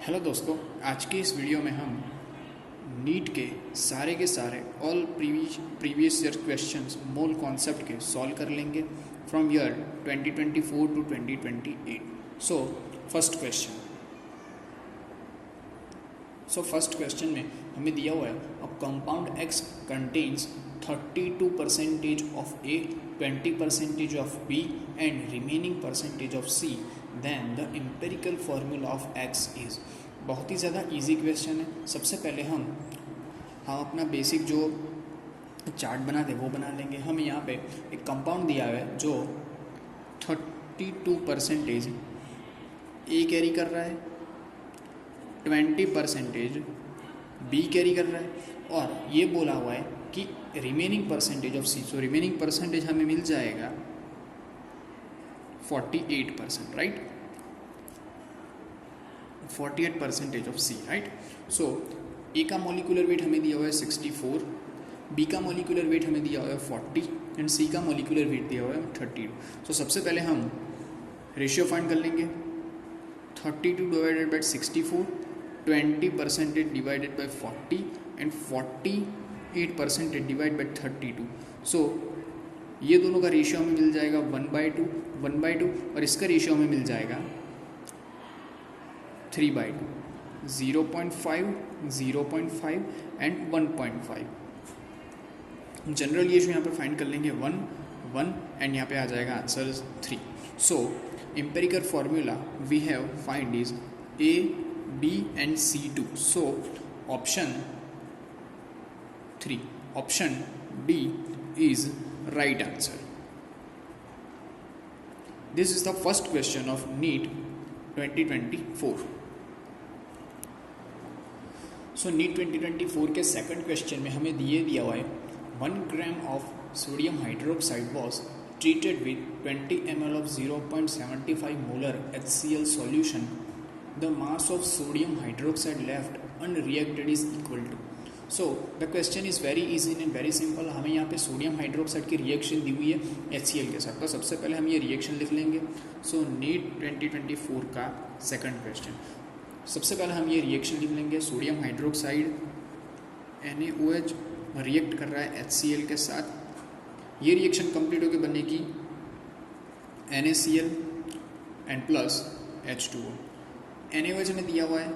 Hello दोस्तों, आज के इस वीडियो में हम नीट के सारे all previous year questions mole concept के सॉल्व कर लेंगे from year 2024 to 2028। So first question में हमें दिया हुआ है a compound X contains 32% of A, 20% of B and remaining percentage of C, then the empirical formula of X is. बहुत ही ज़्यादा इजी क्वेश्चन है। सबसे पहले हम अपना बेसिक जो चार्ट बनाते वो बना लेंगे। हमें यहाँ पे एक कंपाउंड दिया हुआ है जो 32% ए कैरी कर रहा है, 20% बी कैरी कर रहा है और ये बोला हुआ है कि remaining percentage of C. So remaining percentage हमें मिल जाएगा 48%, right. 48% of C, right. So A का मॉलिक्यूलर वेट हमें दिया हुआ है 64, बी का मॉलिक्यूलर वेट हमें दिया हुआ है 40 एंड सी का मॉलिक्यूलर वेट दिया हुआ है 32। सो सबसे पहले हम रेशियो फाइंड कर लेंगे। 32 divided by 64, 20% divided by 40 and 48% divide by 32। सो ये दोनों का रेशियो हमें मिल जाएगा 1/2 और इसका रेशियो हमें मिल जाएगा 3/2, 0.5, 0.5 एंड 1.5। जनरल रेशियो यहाँ पे फाइंड कर लेंगे 1 एंड यहाँ पे आ जाएगा answer 3। So empirical formula we have find is A, B and C2। So option 3, option D is right answer. This is the first question of NEET 2024. So NEET 2024 के second question में हमें दिया हुआ है 1 gram of sodium hydroxide was treated with 20 ml of 0.75 molar HCl solution. The mass of sodium hydroxide left unreacted is equal to. So the question is very easy and very simple. हमें यहाँ पे sodium hydroxide की reaction दी हुई है HCl के साथ। तो सबसे पहले हम ये रिएक्शन लिख लेंगे। सो नीट 2024 का सेकंड क्वेश्चन, सबसे पहले हम ये रिएक्शन लिख लेंगे। सोडियम हाइड्रोक्साइड NaOH रिएक्ट कर रहा है HCl के साथ। ये रिएक्शन कंप्लीट होकर बनेगी NaCl and plus H2O। NaOH में दिया हुआ है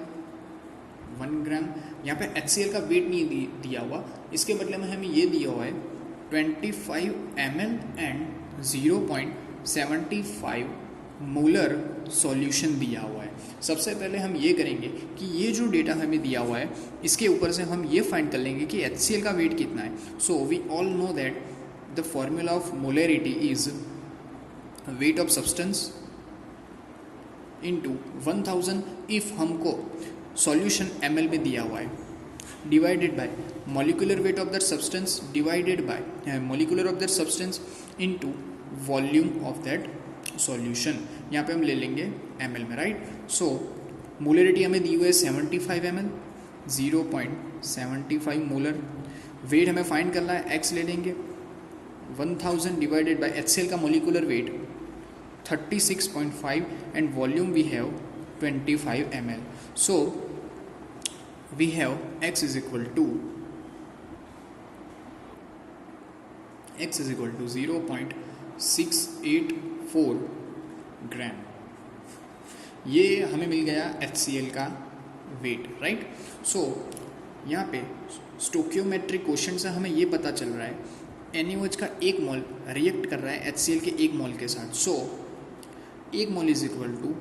1 ग्राम। यहाँ पे HCl का वेट नहीं दिया हुआ, इसके बदले में हमें ये दिया हुआ है 25 ml एंड 0.75 मोलर सॉल्यूशन दिया हुआ है। सबसे पहले हम ये करेंगे कि ये जो डेटा हमें दिया हुआ है इसके ऊपर से हम ये फाइंड कर लेंगे कि HCl का वेट कितना है। So we all know that the formula of molarity is weight of substance into 1000 if हमको सॉल्यूशन ml में दिया हुआ है, divided by molecular weight of that substance divided by molecular of that substance into volume of that solution. यहाँ पे हम ले लेंगे ml में, राइट। सो मोलरिटी हमें दी हुई है 75 ml, 0.75 मोलर। वेट हमें फाइंड करना है, x ले लेंगे 1000 डिवाइडेड बाय HCl का molecular wait 36.5 and volume we have 25 ml. So we have x is equal to 0.684 ग्राम। ये हमें मिल गया HCl का वेट, राइट। सो यहाँ पे स्टोकियोमेट्रिक क्वेश्चन से हमें ये पता चल रहा है NaOH का 1 मोल रिएक्ट कर रहा है HCl के 1 मोल के साथ। So 1 mole is equal to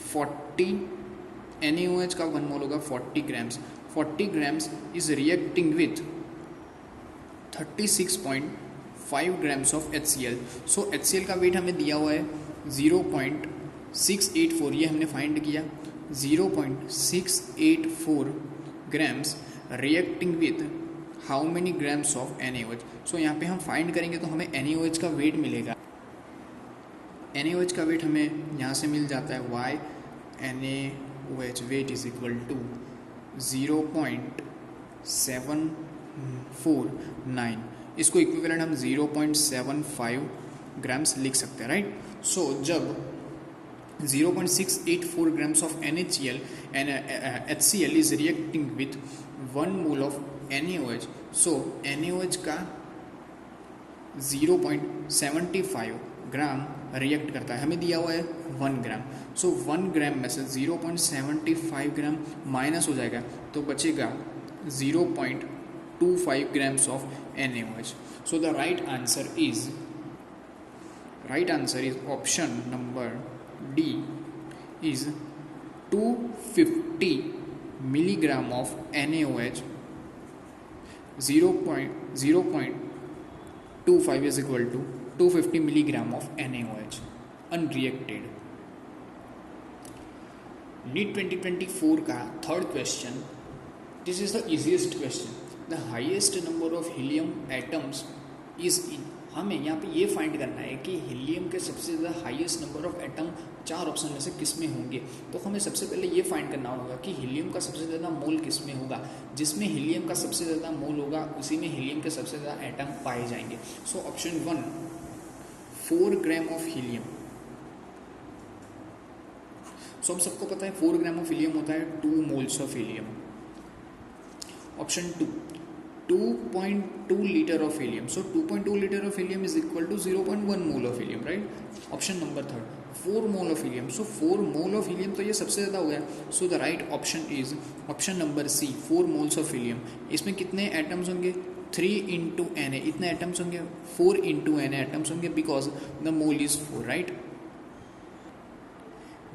40, NaOH का 1 मोल होगा 40 ग्राम्स। 40 ग्राम्स is reacting with 36.5 grams of HCl। So HCl का वेट हमें दिया हुआ है 0.684, ये हमने फाइंड किया 0.684 grams reacting with how many grams of NaOH। सो यहाँ पे हम फाइंड करेंगे तो हमें NaOH का वेट मिलेगा। NaOH का वेट हमें यहाँ से मिल जाता है y NaOH weight is equal to 0.749। इसको इक्विवेलेंट हम 0.75 ग्राम्स लिख सकते हैं, राइट। सो जब 0.684 grams of NaCl and HCl is reacting with 1 mole of NaOH. So NaOH का 0.75 ग्राम रिएक्ट करता है, हमें दिया हुआ है 1 ग्राम. सो 1 ग्राम में से 0.75 ग्राम माइनस हो जाएगा तो बचेगा 0.25 grams of NaOH. So the right answer is option number D is 250 milligram of NaOH. 0.25 is equal to 250 milligram of NaOH unreacted. NEET 2024 का third question. This is the easiest question. The highest number of helium atoms is in. हमें यहाँ पे ये find करना है कि helium के सबसे ज़्यादा highest number of atom 4 option में से किस में होंगे. तो हमें सबसे पहले ये फाइंड करना होगा कि हीलियम का सबसे ज़्यादा मोल किस में होगा. जिसमें हीलियम का सबसे ज़्यादा मोल होगा उसी में हीलियम के सबसे ज़्यादा एटम पाए जाएंगे. So option 1 4 gram of helium. So हम सबको पता है 4 ग्राम ऑफ हीलियम होता है 2 moles of helium. Option 2 2.2 litre of helium. So 2.2 litre of helium is equal to 0.1 mole of helium, right. Option number 3 4 mole of helium. So 4 mole of helium तो ये सबसे ज़्यादा हो गया. So the right option is option number C 4 moles of helium. इसमें कितने atoms होंगे 3 into Na. इतने एटम्स होंगे 4 इंटू Na एटम्स होंगे because the mole is 4, right.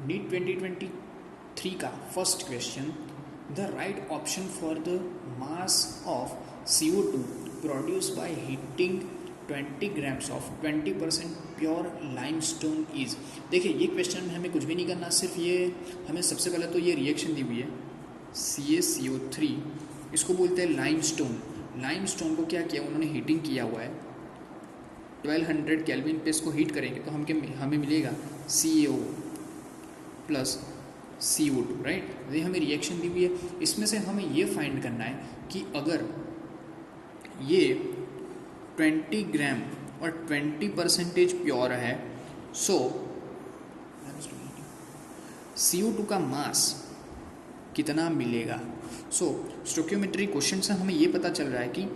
NEET 2023 का first question. The right option for the mass of CO2 produce by heating 20 grams of 20% pure limestone is. देखिए ये question में हमें कुछ भी नहीं करना, सिर्फ ये हमें सबसे पहले तो ये रिएक्शन दी हुई है CaCO3, इसको बोलते हैं लाइमस्टोन. लाइमस्टोन को क्या किया उन्होंने हीटिंग किया हुआ है 1200 केल्विन पे. इसको हीट करेंगे तो हमें मिलेगा CaO प्लस CO2, राइट. ये हमें रिएक्शन दी हुई है. इसमें से हमें ये फाइंड करना है कि अगर ये 20 ग्राम और 20% प्योर है सो CO2 का मास कितना मिलेगा. सो स्टोकियोमेट्री क्वेश्चन से हमें ये पता चल रहा है कि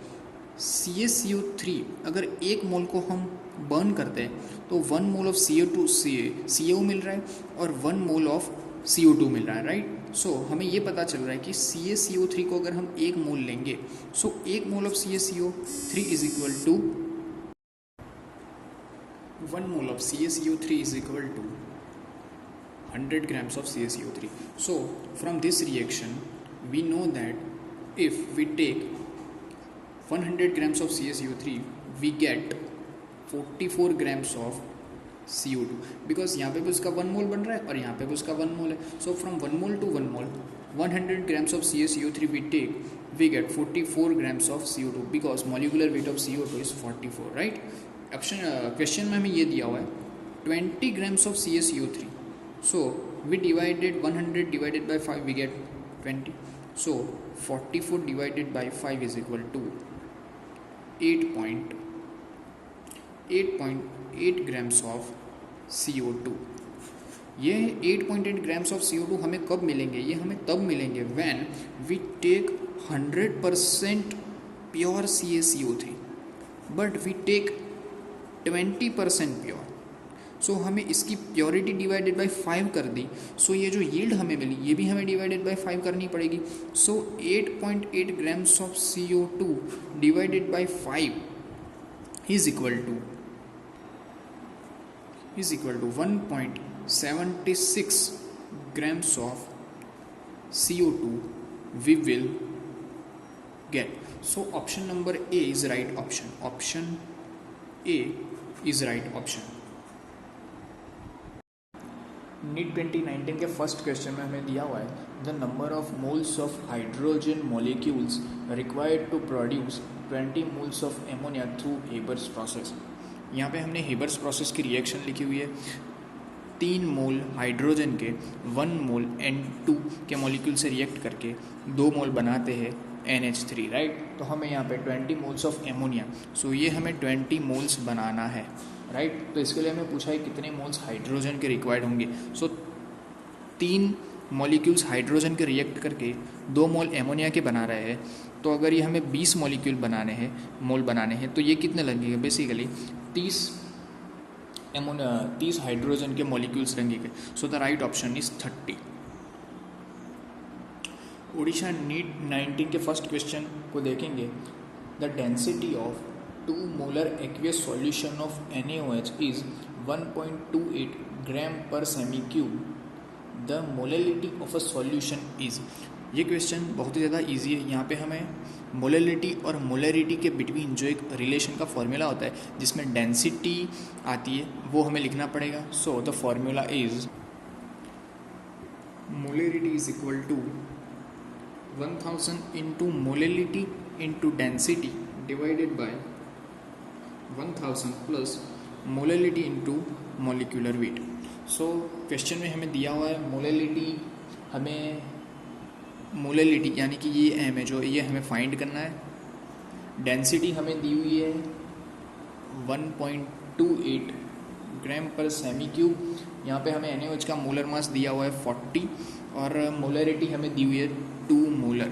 CaCO3 अगर 1 मोल को हम बर्न करते हैं तो 1 मोल ऑफ CO मिल रहा है और 1 मोल ऑफ CO2 मिल रहा है, राइट. सो हमें ये पता चल रहा है कि CaCO3 को अगर हम 1 मोल लेंगे so 1 mole of CaCO3 is equal to 1 mole of CaCO3 is equal to 100 grams of CaCO3. So from this reaction we know that if we take 100 grams of CaCO3 we get 44 grams of CO2 because यहाँ पे भी उसका 1 मोल बन रहा है और यहाँ पे भी उसका 1 मोल है. So from 1 mole to 1 mole 100 grams of CaCO3 we get 44 grams of CO2 because molecular weight of CO2 is 44, right. Option question में हमें ये दिया हुआ है 20 grams of CaCO3. So we divided 100 divided by 5 we get 20. So 44 divided by 5 is equal to 8.8 grams of CO2. ये 8.8 grams of CO2 हमें कब मिलेंगे. ये हमें तब मिलेंगे when we take 100% pure CaCO3 but we take 20% pure. सो हमें इसकी प्योरिटी डिवाइडेड बाई 5 कर दी. सो ये जो यील्ड हमें मिली ये भी हमें डिवाइडेड बाई 5 करनी पड़ेगी. So 8.8 grams of CO2 divided by 5 is equal to 1.76 grams of CO2 we will get. So option number A is right option. Option A is right option. NEET 2019 के first question में हमें दिया हुआ है the number of moles of hydrogen molecules required to produce 20 moles of ammonia through Haber's process. यहाँ पे हमने Haber's process की रिएक्शन लिखी हुई है. 3 मोल हाइड्रोजन के 1 मोल N2 के मॉलिक्यूल से रिएक्ट करके 2 मोल बनाते हैं NH3, राइट. तो हमें यहाँ पे 20 मोल्स ऑफ एमोनिया. सो ये हमें 20 मोल्स बनाना है. राइट। तो इसके लिए हमें पूछा है कितने मोल्स हाइड्रोजन के रिक्वायर्ड होंगे। सो 3 मॉलिक्यूल्स हाइड्रोजन के रिएक्ट करके 2 मोल एमोनिया के बना रहे हैं। तो अगर ये हमें 20 मॉलिक्यूल मोल बनाने हैं तो ये कितने लगेंगे, बेसिकली 30 हाइड्रोजन के मॉलिक्यूल्स लगेंगे। So the right option is 30। Orissa NEET 19 के फर्स्ट क्वेश्चन को देखेंगे। The density of 2 molar aqueous solution of NaOH is 1.28 gram per semi cube. The molality of a solution is. ये क्वेश्चन बहुत ही ज़्यादा easy है। यहाँ पे हमें मोलैलिटी और मोलैरिटी के बिटवीन जो एक रिलेशन का फॉर्मूला होता है जिसमें डेंसिटी आती है वो हमें लिखना पड़ेगा। So the formula is molarity is equal to 1000 into molality into density divided by 1000 plus molality into molecular weight. So question में हमें दिया हुआ है मोलैलिटी यानी कि ये एम है जो ये हमें फाइंड करना है। डेंसिटी हमें दी हुई है 1.28 ग्राम पर सेमी क्यूब। यहाँ पे हमें NaOH का मोलर मास दिया हुआ है 40 और मोलैरिटी हमें दी हुई है 2 मोलर।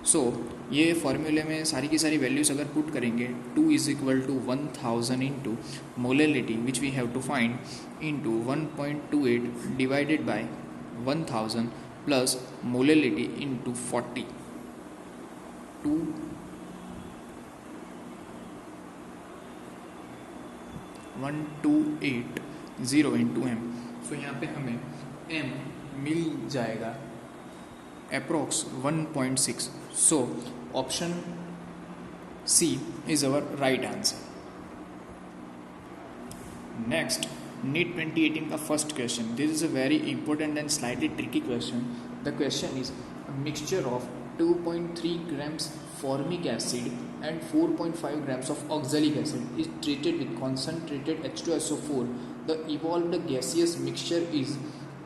सो ये फॉर्मूले में सारी की सारी वैल्यूज़ अगर पुट करेंगे 2 is equal to 1000 into molality which we have to find into 1.28 divided by 1000 plus molality into 40 1280 into m। सो यहाँ पे हमें m मिल जाएगा approx 1.6। So option C is our right answer. Next, NEET 2018 का first question. This is a very important and slightly tricky question. The question is a mixture of 2.3 grams formic acid and 4.5 grams of oxalic acid is treated with concentrated H2SO4. The evolved gaseous mixture is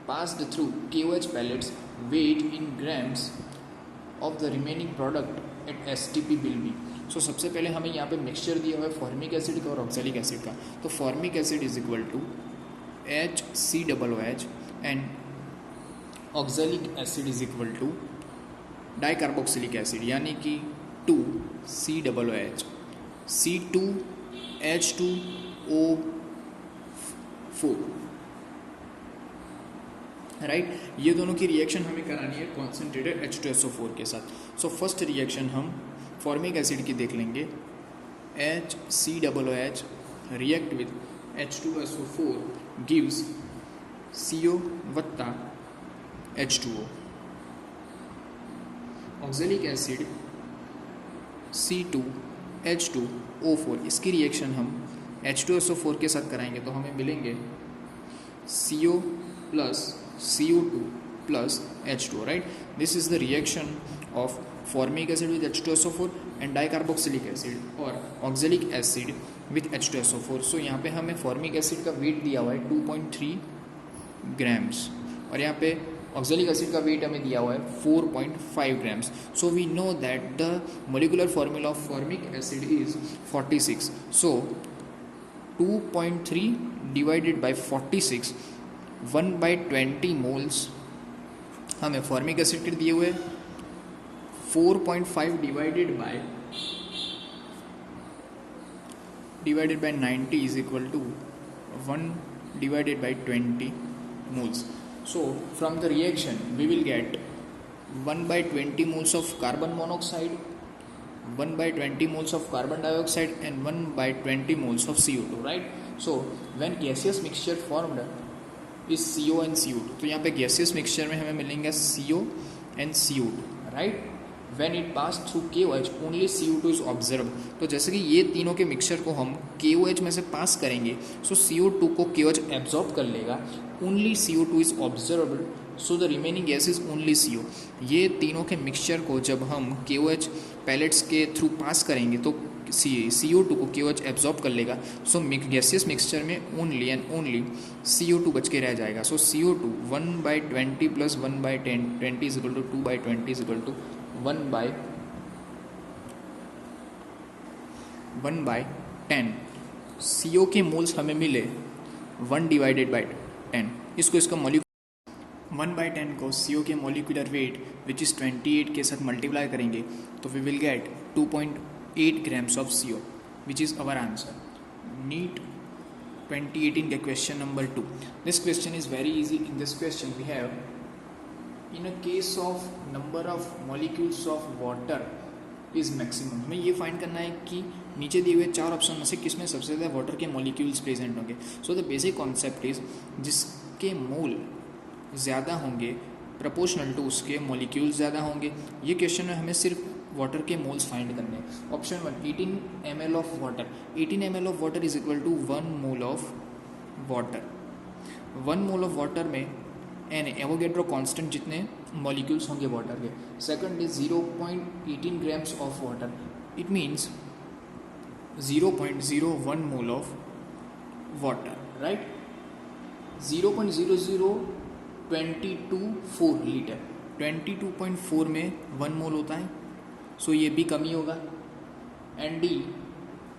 passed through KOH pellets. Weight in grams of the remaining product at STP will be. सो सबसे पहले हमें यहाँ पे mixture दिया हुआ है formic acid का और ऑक्सैलिक एसिड का। तो formic acid is equal to HCOOH and oxalic acid is equal to dicarboxylic acid यानी कि 2COOH C2H2O4 राइट। ये दोनों की रिएक्शन हमें करानी है कॉन्सेंट्रेटेड H2SO4 के साथ। सो फर्स्ट रिएक्शन हम फॉर्मिक एसिड की देख लेंगे। HCOOH react with H2SO4 gives CO वत्ता H2O। ऑक्सैलिक एसिड C2H2O4 इसकी रिएक्शन हम H2SO4 के साथ कराएंगे तो हमें मिलेंगे CO plus CO2 plus H2O, right? This is the reaction of formic acid with H2SO4 and dicarboxylic acid और oxalic acid with H2SO4. So यहाँ पे हमें formic acid का weight दिया हुआ है 2.3 grams और यहाँ पे oxalic acid का weight हमें दिया हुआ है 4.5 grams. So we know that the molecular formula of formic acid is 46. So 2.3 divided by 46 1/20 moles हमें फॉर्मिक एसिड के दिए हुए 4.5 divided by 90 is equal to 1 divided by 20 moles. So from the reaction we will get 1/20 moles of carbon monoxide, 1/20 moles of carbon dioxide and 1/20 moles of CO2, right. So when gaseous mixture formed is CO and CO2। तो यहाँ पे gaseous mixture में हमें मिलेंगे CO and CO2, right. When it pass through KOH only CO2 is observe. तो जैसे कि ये तीनों के मिक्सचर को हम KOH में से पास करेंगे सो CO2 को KOH एब्जॉर्ब कर लेगा, only CO2 is observable, so the remaining gas is only CO। ये तीनों के मिक्सचर को जब हम KOH पैलेट्स के थ्रू पास करेंगे तो CO2 को KOH एब्जॉर्ब कर लेगा। सो गैसियस मिक्सचर में ओनली एंड ओनली CO2 बच के रह जाएगा। सो CO2 1/20 plus 1/10 20 is equal to 2/20 is equal to 1/10। CO के मोल्स हमें मिले 1/10, इसको इसका 1/10 को CO के मोलिकुलर वेट विच इज़ 28 के साथ मल्टीप्लाई करेंगे तो we will get 2.8 grams of CO which is our answer. NEET 2018 के question number 2. This question is very easy. In this question we have in a case of number of molecules of water is maximum. हमें ये find करना है कि नीचे दिए हुए 4 option में से किस में सबसे ज़्यादा वाटर के मॉलिक्यूल्स प्रेजेंट होंगे. So the basic concept is जिसके मोल ज़्यादा होंगे प्रोपोर्शनल टू उसके मॉलिक्यूल्स ज़्यादा होंगे. ये क्वेश्चन में हमें सिर्फ वाटर के मोल्स फाइंड करने हैं. Option 1 18 ml of water. 18 ml of water is equal to 1 mole of water. 1 mole of water में एन एवोगेड्रो कांस्टेंट जितने मॉलिक्यूल्स होंगे वाटर के. Second is 0.18 grams of water. It means 0.01 mole of water, right. 0.00224 litre. 22.4 में 1 मोल होता है, सो ये भी कमी होगा. And D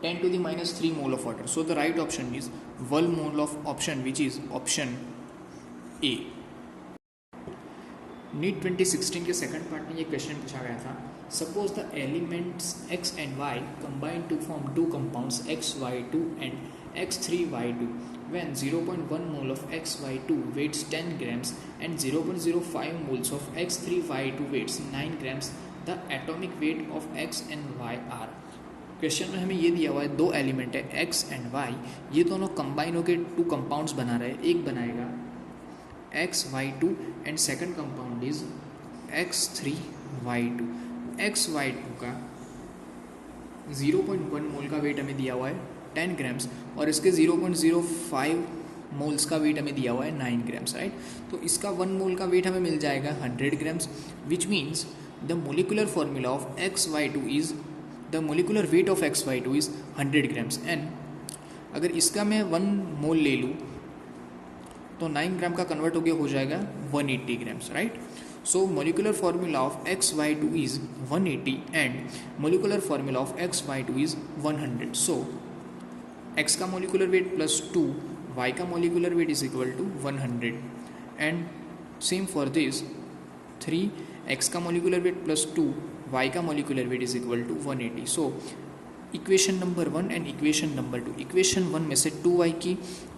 10⁻³ mole of water. So the right option is 1 mole of option which is option A. NEET 2016 के second part में ये क्वेश्चन पूछा गया था. Suppose the elements x and y combine to form two compounds xy2 and x3y2 when 0.1 mole of xy2 weighs 10 grams and 0.05 moles of x3y2 weighs 9 grams. The atomic weight of x and y are. Question में हमें ये दिया हुआ है 2 element है x and y. ये दोनों combine होकर 2 कंपाउंड्स बना रहे हैं. एक बनाएगा xy2 and second compound is x3y2. xy2 का 0.1 मोल का वेट हमें दिया हुआ है 10 ग्राम्स और इसके 0.05 मोल्स का वेट हमें दिया हुआ है 9 ग्राम्स, राइट. तो इसका 1 मोल का वेट हमें मिल जाएगा 100 grams which means the molecular formula of xy2 is the molecular weight of xy2 is 100 grams. And अगर इसका मैं 1 मोल ले लूँ तो 9 ग्राम का कन्वर्ट हो जाएगा 180 grams, right. So molecular formula of xy2 is 180 and molecular formula of xy2 is 100. So x का मोलिकुलर वेट प्लस 2 y का molecular weight is equal to 100 and same for this 3x का molecular weight plus 2 y का molecular weight is equal to 180. So equation number 1 and equation number 2. Equation 1 में से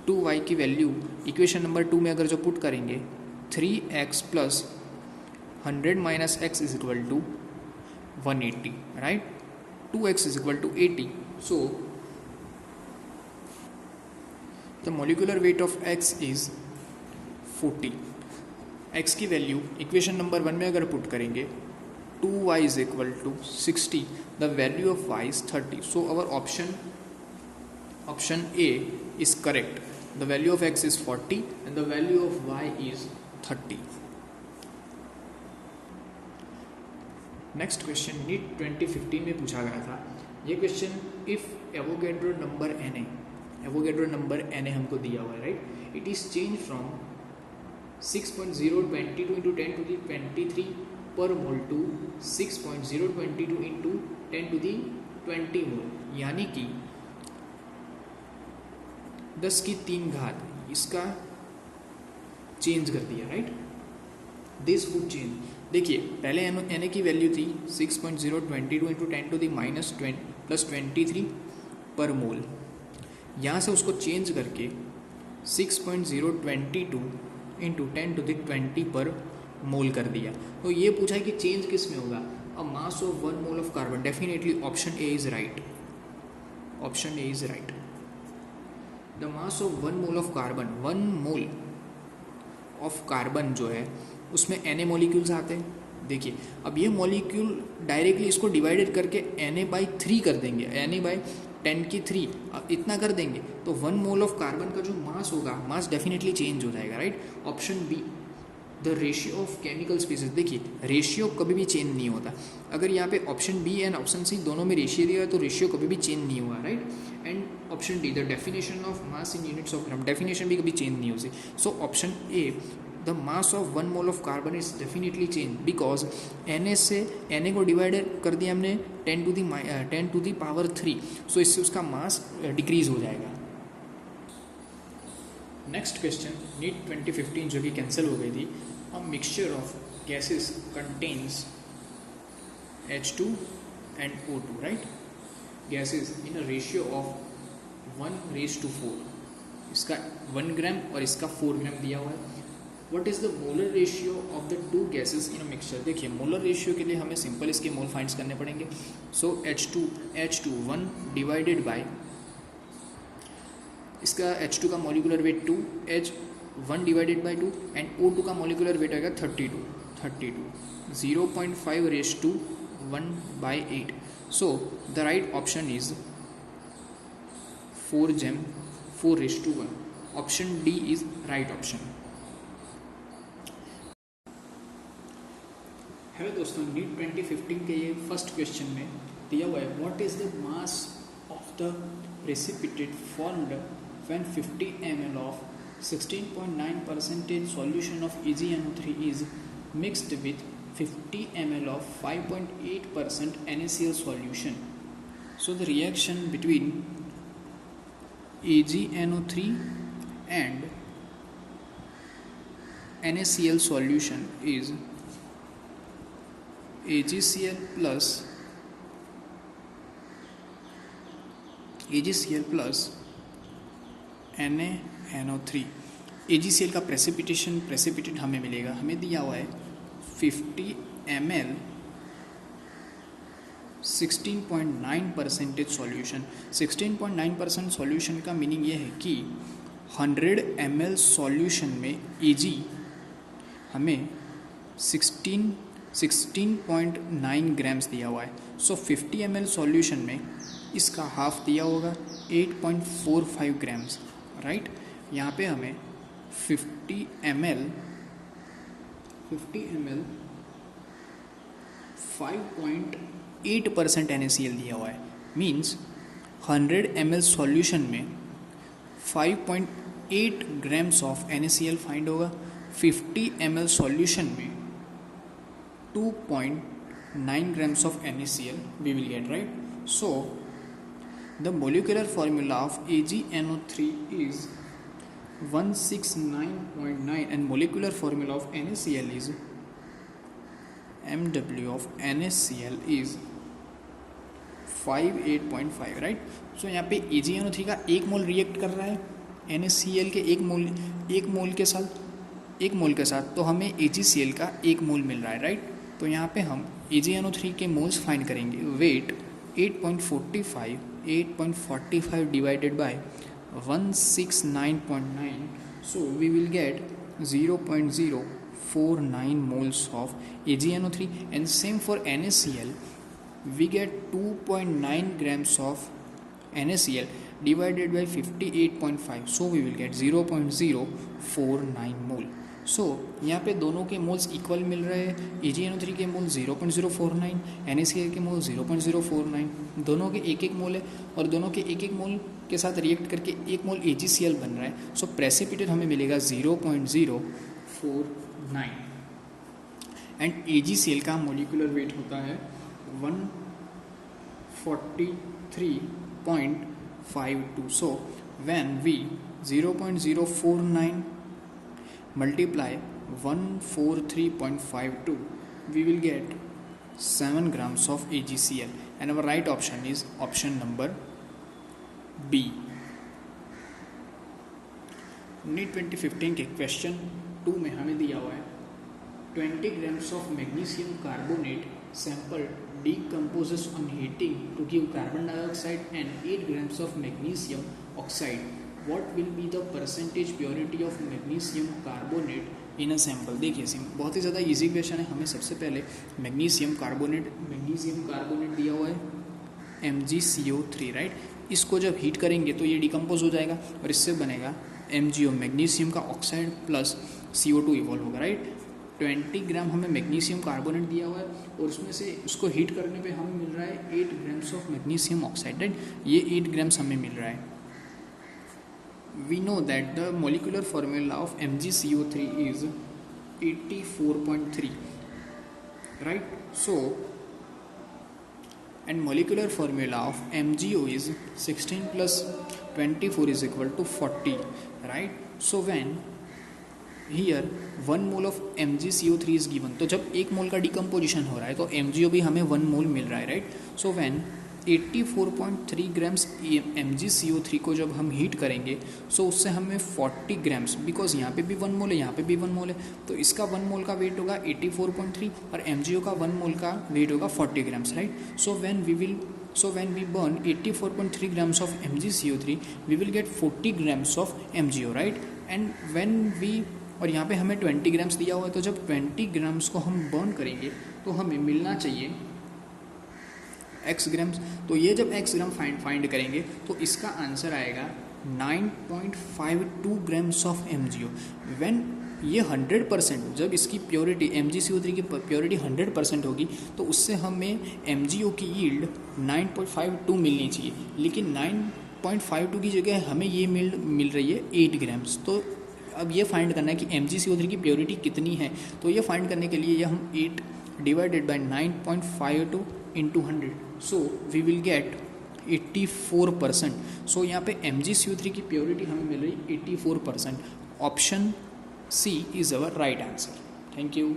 2y की value equation number 2 में अगर जो put करेंगे 3x plus 100 minus x is equal to 180, right. 2x is equal to 80. So the molecular weight of x is 40. x की value equation number 1 में अगर पुट करेंगे 2y is equal to 60. The value of y is 30. So our option A is correct. The value of x is 40 and the value of y is 30. Next question NEET 2015 में पूछा गया था. ये question if Avogadro number n हमको दिया हुआ है, right. It is change from 6.022 into 10 to the 23 पर मोल टू 6.022 इंटू 10 to the 20 मोल, यानी कि 10 की 3 घात इसका चेंज कर दिया, राइट. This would change. देखिए पहले एन की वैल्यू थी 6.022 into 10 to the minus plus 23 पर मोल. यहाँ से उसको चेंज करके 6.022 इंटू 10 to the 20 पर मोल कर दिया. तो ये पूछा है कि चेंज किस में होगा. A mass of 1 mole of carbon. Definitely option A is right. Option A is right. The mass of 1 mole of carbon. 1 mole of carbon जो है उसमें Na मॉलिक्यूल्स आते हैं. देखिए अब ये मॉलिक्यूल डायरेक्टली इसको डिवाइडेड करके Na/3 कर देंगे. Na/10�3 इतना कर देंगे तो 1 मोल ऑफ कार्बन का जो मास होगा, मास डेफिनेटली चेंज हो जाएगा, right. Option B the ratio of chemical species. देखिए रेशियो कभी भी चेंज नहीं होता. अगर यहाँ पे option B and option C दोनों में रेशियो दिया है तो रेशियो कभी भी चेंज नहीं हुआ, right. And option D the definition of mass in units of gram. Definition भी कभी चेंज नहीं होती. So option A the mass of 1 mole of carbon is definitely change because Na से Na को डिवाइडेड कर दिया हमने 10 टू दी पावर 3, सो इससे उसका मास डिक्रीज हो जाएगा. नेक्स्ट क्वेश्चन नीट 2015 जो कि कैंसिल हो गई थी. A mixture of gases contains H2 and O2, right? Gases in a ratio of 1:4. इसका 1 ग्राम और इसका 4 ग्राम दिया हुआ है. What is the molar ratio of the two gases in a mixture? देखिए मोलर रेशियो के लिए हमें सिंपल इसके मोल फाइंड्स करने पड़ेंगे. सो H2 1 डिवाइडेड बाय इसका H2 का molecular weight 2, H 1 divided bye 2 and O2 का मॉलिकुलर वेट आएगा 32 0.5 raise to 1/8. So the right option is 4 gem 4:1. Option D is right option. Hello दोस्तों, नीट 2015 के ये फर्स्ट क्वेश्चन में दिया हुआ है what is the mass of the precipitate formed when 50 ml of 16.9% solution of AgNO3 is mixed with 50 ml of 5.8% NaCl solution. So the reaction between AgNO3 and NaCl solution is AgCl plus NaNO3. AgCl का precipitate हमें मिलेगा, हमें दिया हुआ है 50 ml 16.9% solution. 16.9% solution का meaning ये है कि 100 ml सॉल्यूशन में Ag हमें 16.9 ग्राम्स दिया हुआ है. सो 50 ml सॉल्यूशन में इसका हाफ दिया होगा 8.45 ग्राम्स, राइट. यहाँ पे हमें 50 ml 5.8% NaCl दिया हुआ है. मीन्स 100 ml सॉल्यूशन में 5.8 ग्राम्स ऑफ NaCl फाइंड होगा. 50 ml सॉल्यूशन में 2.9 grams of NaCl we will get, right? So the molecular formula of AgNO3 is 169.9 and molecular formula of NaCl is MW of NaCl is 58.5, right? So यहाँ पे AgNO3 का 1 मोल react कर रहा है NaCl के 1 mole के साथ तो हमें AgCl का 1 मोल मिल रहा है, राइट. तो यहाँ पे हम AgNO3 के मोल्स फाइंड करेंगे. Weight 8.45 divided by 169.9, so we will get 0.049 moles of AgNO3 and same for NaCl we get 2.9 grams of NaCl divided by 58.5, so we will get 0.049 mole. सो यहाँ पे दोनों के मोल्स इक्वल मिल रहे हैं. AgNO3 के मोल 0.049, NaCl के मोल 0.049, दोनों के एक मोल है और दोनों के एक मोल के साथ रिएक्ट करके 1 मोल AgCl बन रहा है. सो प्रेसिपिटेट हमें मिलेगा 0.049 एंड AgCl का मोलिकुलर वेट होता है 143.52. So when we 0.049 multiply 143.52, we will get 7 grams of AgCl and our right option is option number B. NEET 2015 के क्वेश्चन 2 में हमें दिया हुआ है 20 grams of magnesium carbonate sample decomposes on heating to give carbon dioxide and 8 grams of magnesium oxide. What will be the percentage purity of magnesium carbonate in a sample? देखिए बहुत ही ज़्यादा इजी क्वेश्चन है. हमें सबसे पहले magnesium carbonate दिया हुआ है MgCO3, राइट. इसको जब हीट करेंगे तो ये डिकम्पोज हो जाएगा और इससे बनेगा MgO मैग्नीशियम का ऑक्साइड प्लस CO2 इवॉल्व होगा, राइट. 20 ग्राम हमें मैग्नीशियम कार्बोनेट दिया हुआ है और उसमें से उसको हीट करने पे हमें मिल रहा है 8 grams of magnesium oxide, right. ये 8 ग्राम्स हमें मिल रहा है. We know that the molecular formula of MgCO3 is 84.3, right? So, and molecular formula of MgO is 16 plus 24 is equal to 40, right? So when here 1 mole of MgCO3 is given, तो जब 1 मोल का decomposition हो रहा है तो MgO भी हमें 1 मोल मिल रहा है, right? So when 84.3 grams MgCO3 को जब हम हीट करेंगे सो उससे हमें 40 ग्राम्स, बिकॉज यहाँ पे भी 1 मोल है, यहाँ पे भी 1 मोल है, तो इसका 1 मोल का वेट होगा 84.3 और MgO का 1 मोल का वेट होगा 40 grams, right? So when we burn 84.3 grams of MgCO3 we will get 40 grams of MgO, right? And when we, और यहाँ पे हमें 20 ग्राम्स दिया हुआ है, तो जब 20 ग्राम्स को हम बर्न करेंगे तो हमें मिलना चाहिए x ग्राम्स। तो ये जब x ग्राम फाइंड करेंगे तो इसका आंसर आएगा 9.52 ग्राम्स ऑफ MgO। व्हेन ये 100%, जब इसकी प्योरिटी MgCO3 की प्योरिटी 100% होगी तो उससे हमें MgO की यील्ड 9.52 मिलनी चाहिए, लेकिन 9.52 की जगह हमें ये मिल रही है 8 ग्राम्स। तो अब ये फाइंड करना है कि MgCO3 की प्योरिटी कितनी है, तो ये फाइंड करने के लिए ये हम 8 divided by 9.52 into 100, so we will get 84%। So यहाँ पे MgCO3 की प्योरिटी हमें मिल रही 84%। Option C is our right answer. Thank you.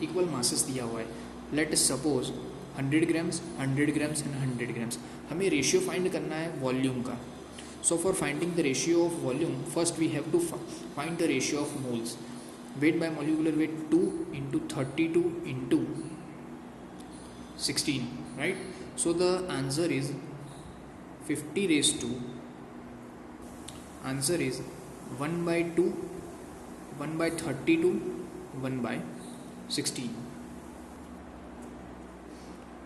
Equal masses दिया हुआ है, let us suppose 100 grams 100 grams and 100 grams. हमें रेशियो फाइंड करना है वॉल्यूम का। So for finding the ratio of volume, first we have to find the ratio of moles. Weight by molecular weight 2 into 32 into 16, right? So the answer is 50 raised to, answer is 1 by 2, 1 by 32, 1 by 16.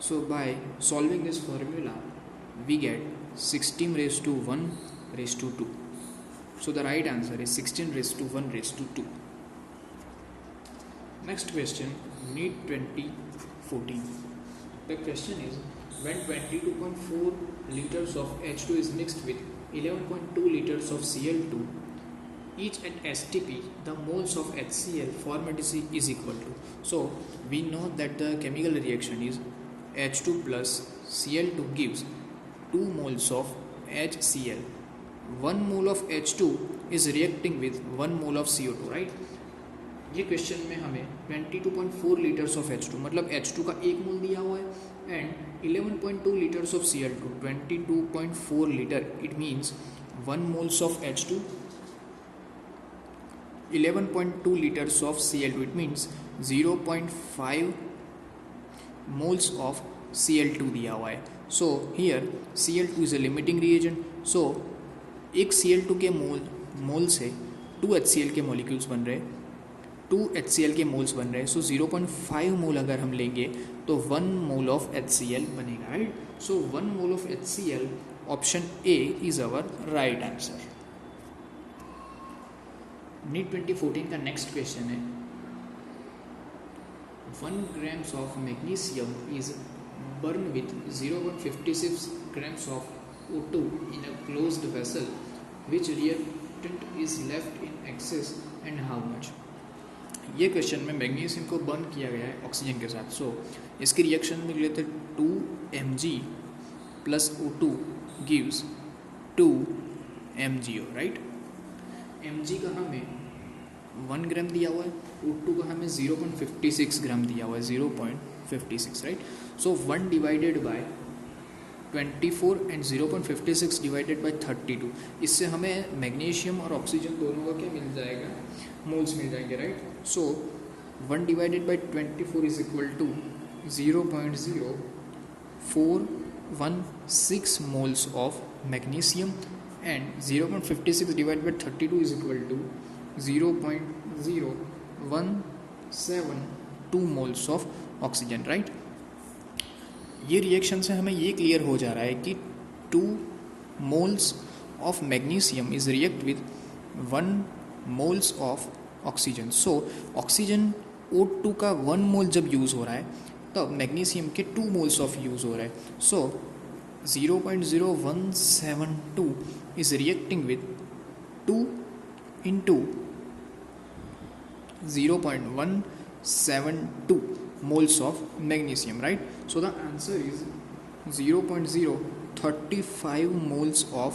So by solving this formula, we get 16 raised to 1 raised to 2. So the right answer is 16 raised to 1 raised to 2. Next question, NEET 2014. The question is, when 22.4 liters of H2 is mixed with 11.2 liters of Cl2, each at STP, the moles of HCl formed is equal to. So we know that the chemical reaction is H2 plus Cl2 gives 2 moles of HCl. 1 mole of H2 is reacting with 1 mole of CO2, right? ये question में हमें 22.4 litres of H2, मतलब H2 का 1 मोल दिया हुआ है, and 11.2 litres of Cl2, 22.4 litre, it means 1 moles of H2, 11.2 litres of Cl2, it means 0.5 moles of Cl2 दिया हुआ है। So here Cl2 is a limiting reagent, so एक Cl2 के मोल से 2 HCl के मॉलिक्यूल्स बन रहे, 2 HCl के मोल्स बन रहे, सो 0.5 मोल अगर हम लेंगे तो 1 मोल ऑफ HCl बनेगा, right? So 1 mole of HCl, option A is our right answer. NEET 2014 का नेक्स्ट क्वेश्चन है, 1 grams of magnesium is burned with 0.56 grams of O2 in a closed vessel. Which reactant is left in excess and how much? ये question में magnesium को burn किया गया है oxygen के साथ। सो इसकी रिएक्शन में लेते 2 Mg plus O2 gives 2 MgO, right? Mg का हमें 1 ग्राम दिया हुआ है, O2 का हमें 0.56 ग्राम दिया हुआ है, 0.56, right? So 1 divided by 24 and 0.56 divided by 32, इससे हमें मैग्नीशियम और ऑक्सीजन दोनों का क्या मिल जाएगा? मोल्स मिल जाएंगे, right? So 1 divided by 24 is equal to 0.0416 moles of magnesium and 0.56 divided by 32 is equal to 0.0172 moles of oxygen, right? ये रिएक्शन से हमें ये क्लियर हो जा रहा है कि 2 moles of magnesium is react with 1 moles of oxygen. So oxygen O2 का 1 मोल जब यूज़ हो रहा है तब मैग्नीशियम के 2 मोल्स ऑफ यूज़ हो रहा है। सो 0.0172 is reacting with 2 into 0.172 moles of magnesium, right? So the answer is 0.035 moles of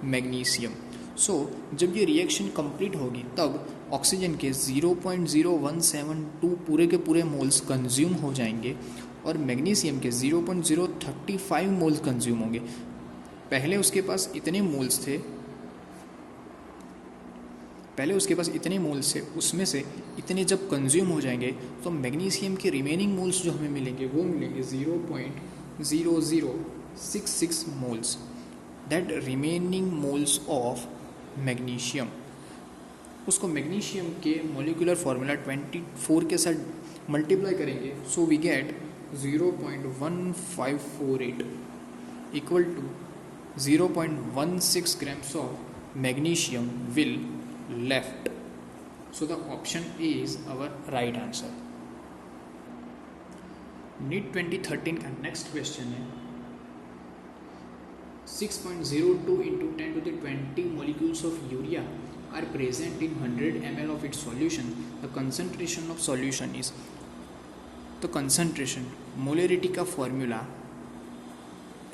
magnesium. So जब ये रिएक्शन कंप्लीट होगी तब ऑक्सीजन के 0.0172 पूरे के पूरे मोल्स कंज्यूम हो जाएंगे और मैग्नीशियम के 0.035 मोल्स कंज्यूम होंगे. पहले उसके पास इतने मोल्स थे, उसमें से इतने जब कंज्यूम हो जाएंगे तो मैग्नीशियम के रिमेनिंग मोल्स जो हमें मिलेंगे वो मिलेंगे 0.0066 moles. That remaining moles of magnesium, उसको मैग्नीशियम के मोलिकुलर फार्मूला 24 के साथ मल्टीप्लाई करेंगे. So we get 0.1548 equal to 0.16 grams of magnesium will left. So the option A is our right answer. NEET 2013 का नेक्स्ट क्वेश्चन है 6.02 into 10 to the 20 molecules of urea are present in 100 ml of its solution. The concentration of solution is, तो concentration molarity का formula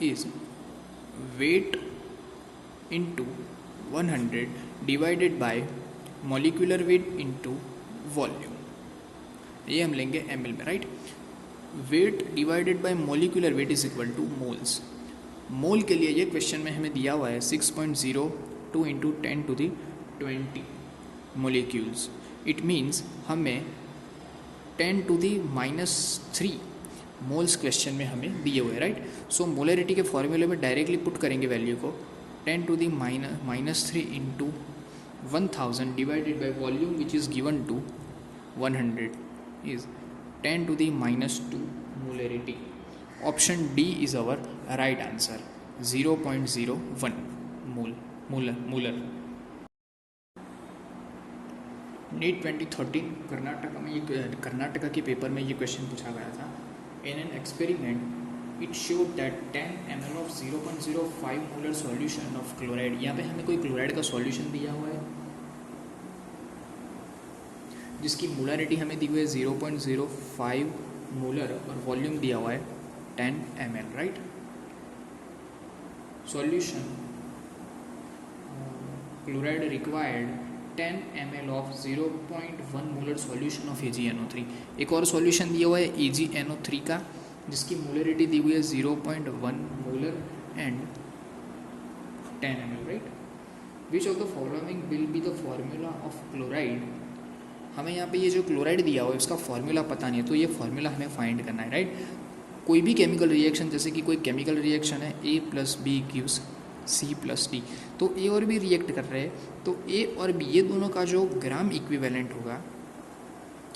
is weight into 100 divided by molecular weight into volume. ये हम लेंगे ml में, right. weight divided by molecular weight is equal to moles. मोल के लिए ये question में हमें दिया हुआ है 6.02 into 10 to the 20 molecules. It means हमें 10 to the -3 मोल्स क्वेश्चन में हमें दिए हुए, राइट. सो मोलरिटी के फॉर्मूले में डायरेक्टली पुट करेंगे वैल्यू को. 10 to the -3 into 1000 divided by volume which is given to 100 is 10 to the -2 molarity. Option D is our right answer, 0.01 molar. NEET 2013 Karnataka के पेपर में ये क्वेश्चन पूछा गया था. In an experiment it showed that 10 ml of 0.05 molar solution of chloride. यहाँ पे हमें कोई क्लोराइड का सॉल्यूशन दिया हुआ है जिसकी मोलरिटी हमें दी हुई है 0.05 मोलर और वॉल्यूम दिया हुआ है 10 ml, right. Solution chloride required 10 ml of 0.1 molar solution of AgNO3. एक और सॉल्यूशन दिया हुआ है AgNO3 का जिसकी मोलरिटी दी हुई है 0.1 molar and 10 ml, right. Which of the following will be the formula of chloride. हमें यहाँ पे ये जो क्लोराइड दिया हुआ है उसका फॉर्मूला पता नहीं है, तो ये फॉर्मूला हमें फाइंड करना है, राइट. कोई भी केमिकल रिएक्शन, जैसे कि कोई केमिकल रिएक्शन है A + B gives C + D, तो A और B रिएक्ट कर रहे हैं, तो A और B ये दोनों का जो ग्राम इक्विवेलेंट होगा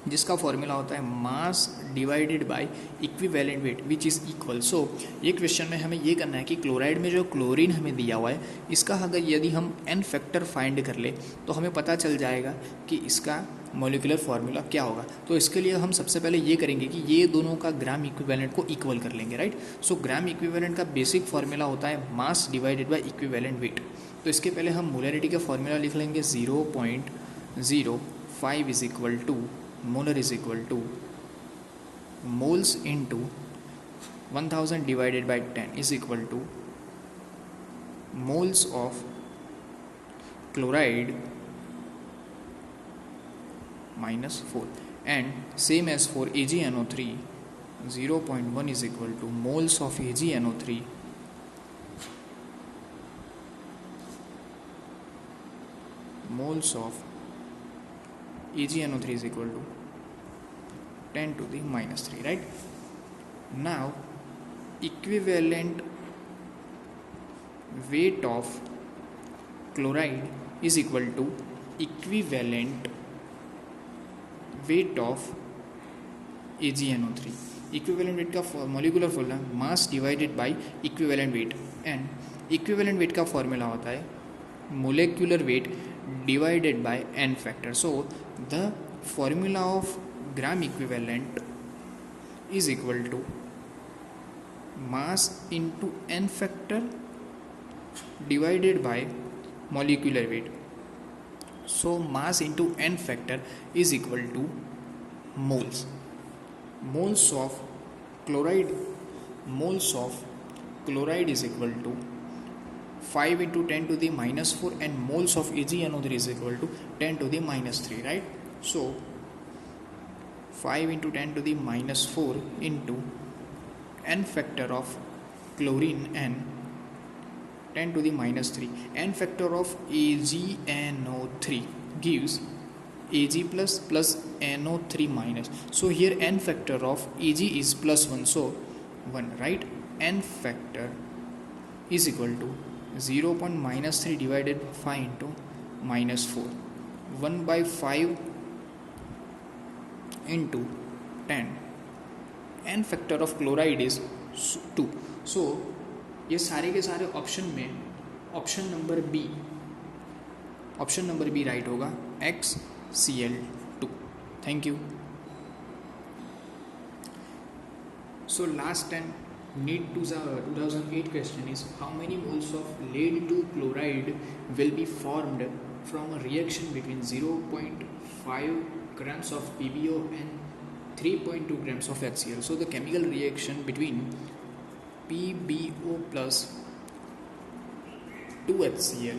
जिसका फॉर्मूला होता है mass divided by equivalent weight which is equal. So ये क्वेश्चन में हमें ये करना है कि क्लोराइड में जो क्लोरीन हमें दिया हुआ है इसका अगर यदि हम n फैक्टर फाइंड कर ले तो हमें पता चल जाएगा कि इसका मॉलिक्यूलर फार्मूला क्या होगा. तो इसके लिए हम सबसे पहले ये करेंगे कि ये दोनों का ग्राम इक्विवेलेंट को इक्वल कर लेंगे, राइट. सो ग्राम इक्विवेलेंट का बेसिक फार्मूला होता है mass divided by equivalent wait. तो इसके पहले हम मोलरिटी का फार्मूला लिख लेंगे 0.05 is equal to molar is equal to moles into 1000 divided by 10 is equal to moles of chloride -4 and same as for AgNO3 0.1 is equal to moles of AgNO3 moles of AgNO3 is equal to 10 to the -3, right. Now equivalent weight of chloride is equal to equivalent weight of AgNO3. Equivalent weight का molecular formula mass divided by equivalent weight and equivalent weight का formula होता है molecular weight divided by n factor. So the formula of gram equivalent is equal to mass into n factor divided by molecular weight. So mass into n factor is equal to moles. Moles of chloride is equal to 5 into 10 to the minus 4 and moles of AgNO3 is equal to 10 to the minus 3, right? So 5 into 10 to the minus 4 into n factor of chlorine and 10 to the minus 3. N factor of AgNO3 gives Ag plus NO3 minus. So here n factor of Ag is plus 1. So 1, right? N factor is equal to 0.3 divided 5 into minus 4. 1 by 5 into 10. N factor of chloride is 2. So ये सारे के सारे option में option number B right होगा XCl2. Thank you. So last and NEET 2008 question is how many moles of lead to chloride will be formed from a reaction between 0.5 grams of PbO and 3.2 grams of HCl. So the chemical reaction between PbO plus 2HCl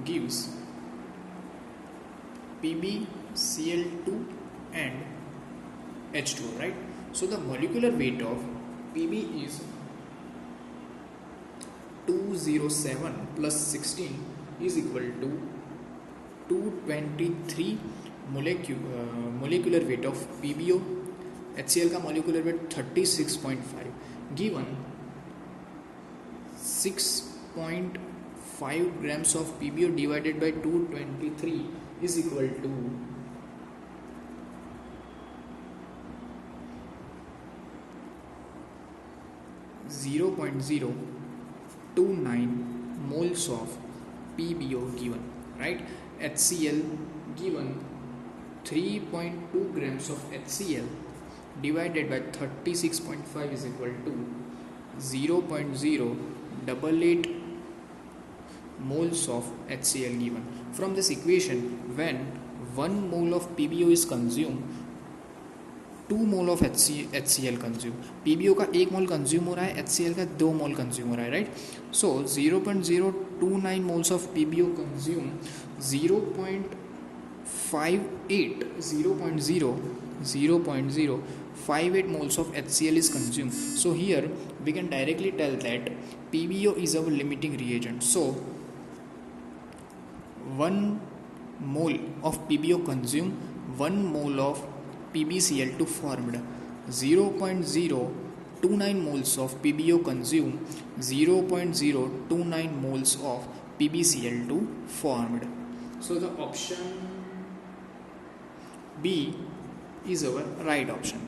gives PbCl2 and H2O, right? So the molecular weight of Pb is 207 plus 16 is equal to 223 molecular weight of PbO. HCl का molecular weight 36.5 given 6.5 grams of PbO divided by 223 is equal to 0.029 moles of PbO given, right? HCl given 3.2 grams of HCl divided by 36.5 is equal to 0.088 moles of HCl given. From this equation, when 1 mole of PbO is consumed, 2 mole of HCl consume. PbO का 1 मोल consume हो रहा है, HCl का 2 मोल consume हो रहा है, right? So 0.029 moles of PbO consume 0.058 moles of HCl is consumed. So here we can directly tell that PbO is our limiting reagent. So 1 mole of PbO consume 1 mole of PbCl2 formed. 0.029 moles of PbO consume 0.029 moles of PbCl2 formed. So the option B is our right option.